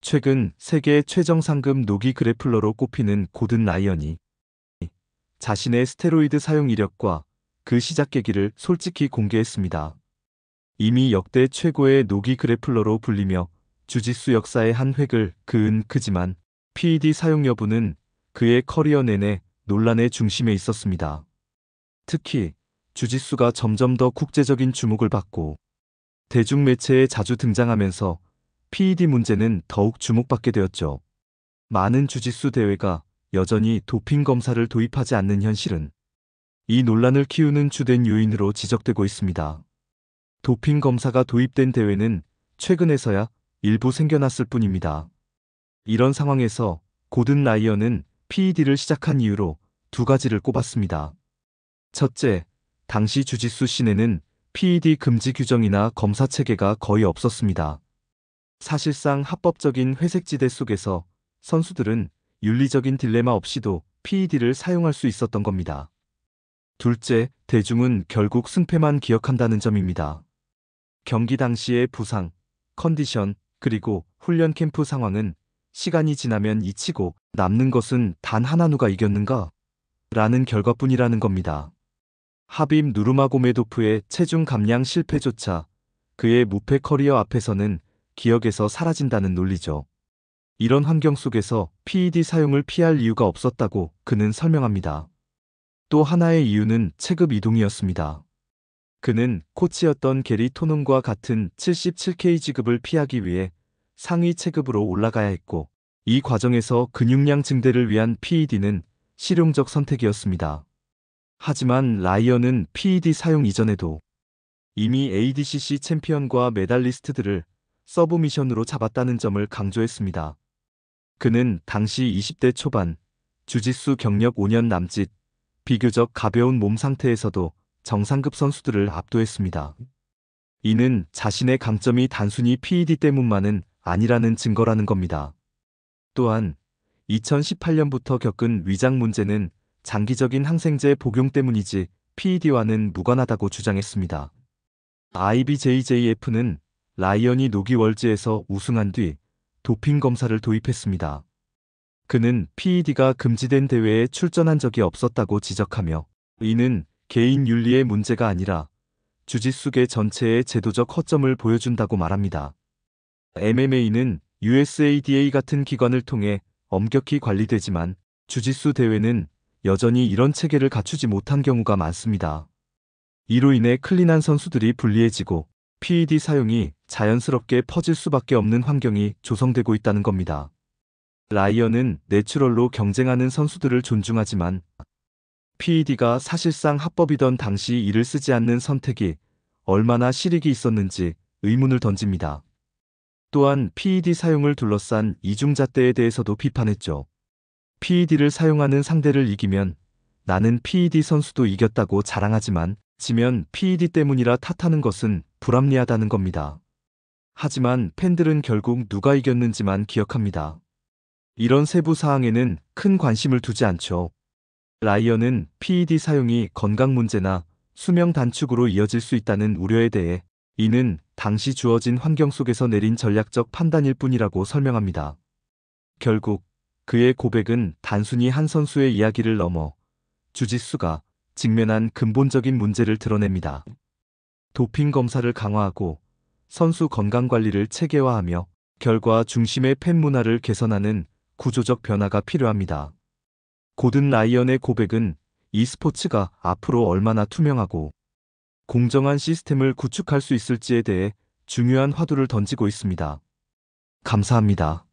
최근 세계 최정 상금 노기 그래플러로 꼽히는 고든 라이언이 자신의 스테로이드 사용 이력과 그 시작 계기를 솔직히 공개했습니다. 이미 역대 최고의 노기 그래플러로 불리며 주짓수 역사의 한 획을 그은 그지만 PED 사용 여부는 그의 커리어 내내 논란의 중심에 있었습니다. 특히 주짓수가 점점 더 국제적인 주목을 받고 대중매체에 자주 등장하면서 PED 문제는 더욱 주목받게 되었죠. 많은 주짓수 대회가 여전히 도핑 검사를 도입하지 않는 현실은 이 논란을 키우는 주된 요인으로 지적되고 있습니다. 도핑 검사가 도입된 대회는 최근에서야 일부 생겨났을 뿐입니다. 이런 상황에서 고든 라이언은 PED를 시작한 이유로 두 가지를 꼽았습니다. 첫째, 당시 주짓수 씬에는 PED 금지 규정이나 검사 체계가 거의 없었습니다. 사실상 합법적인 회색지대 속에서 선수들은 윤리적인 딜레마 없이도 PED를 사용할 수 있었던 겁니다. 둘째, 대중은 결국 승패만 기억한다는 점입니다. 경기 당시의 부상, 컨디션, 그리고 훈련 캠프 상황은 시간이 지나면 잊히고 남는 것은 단 하나 누가 이겼는가? 라는 결과뿐이라는 겁니다. 하빕 누르마고메도프의 체중 감량 실패조차 그의 무패 커리어 앞에서는 기억에서 사라진다는 논리죠. 이런 환경 속에서 PED 사용을 피할 이유가 없었다고 그는 설명합니다. 또 하나의 이유는 체급 이동이었습니다. 그는 코치였던 게리 토논과 같은 77kg급을 피하기 위해 상위 체급으로 올라가야 했고, 이 과정에서 근육량 증대를 위한 PED는 실용적 선택이었습니다. 하지만 라이언은 PED 사용 이전에도 이미 ADCC 챔피언과 메달리스트들을 서브미션으로 잡았다는 점을 강조했습니다. 그는 당시 20대 초반, 주짓수 경력 5년 남짓, 비교적 가벼운 몸 상태에서도 정상급 선수들을 압도했습니다. 이는 자신의 강점이 단순히 PED 때문만은 아니라는 증거라는 겁니다. 또한 2018년부터 겪은 위장 문제는 장기적인 항생제 복용 때문이지 PED와는 무관하다고 주장했습니다. IBJJF는 라이언이 노기 월즈에서 우승한 뒤 도핑 검사를 도입했습니다. 그는 PED가 금지된 대회에 출전한 적이 없었다고 지적하며 이는 개인 윤리의 문제가 아니라 주짓수계 전체의 제도적 허점을 보여준다고 말합니다. MMA는 USADA 같은 기관을 통해 엄격히 관리되지만 주짓수 대회는 여전히 이런 체계를 갖추지 못한 경우가 많습니다. 이로 인해 클린한 선수들이 불리해지고 PED 사용이 자연스럽게 퍼질 수밖에 없는 환경이 조성되고 있다는 겁니다. 라이언은 내추럴로 경쟁하는 선수들을 존중하지만 PED가 사실상 합법이던 당시 이를 쓰지 않는 선택이 얼마나 실익이 있었는지 의문을 던집니다. 또한 PED 사용을 둘러싼 이중잣대에 대해서도 비판했죠. PED를 사용하는 상대를 이기면 나는 PED 선수도 이겼다고 자랑하지만 지면 PED 때문이라 탓하는 것은 불합리하다는 겁니다. 하지만 팬들은 결국 누가 이겼는지만 기억합니다. 이런 세부 사항에는 큰 관심을 두지 않죠. 라이언은 PED 사용이 건강 문제나 수명 단축으로 이어질 수 있다는 우려에 대해 이는 당시 주어진 환경 속에서 내린 전략적 판단일 뿐이라고 설명합니다. 결국 그의 고백은 단순히 한 선수의 이야기를 넘어 주짓수가 직면한 근본적인 문제를 드러냅니다. 도핑 검사를 강화하고 선수 건강 관리를 체계화하며 결과 중심의 팬 문화를 개선하는 구조적 변화가 필요합니다. 고든 라이언의 고백은 e스포츠가 앞으로 얼마나 투명하고 공정한 시스템을 구축할 수 있을지에 대해 중요한 화두를 던지고 있습니다. 감사합니다.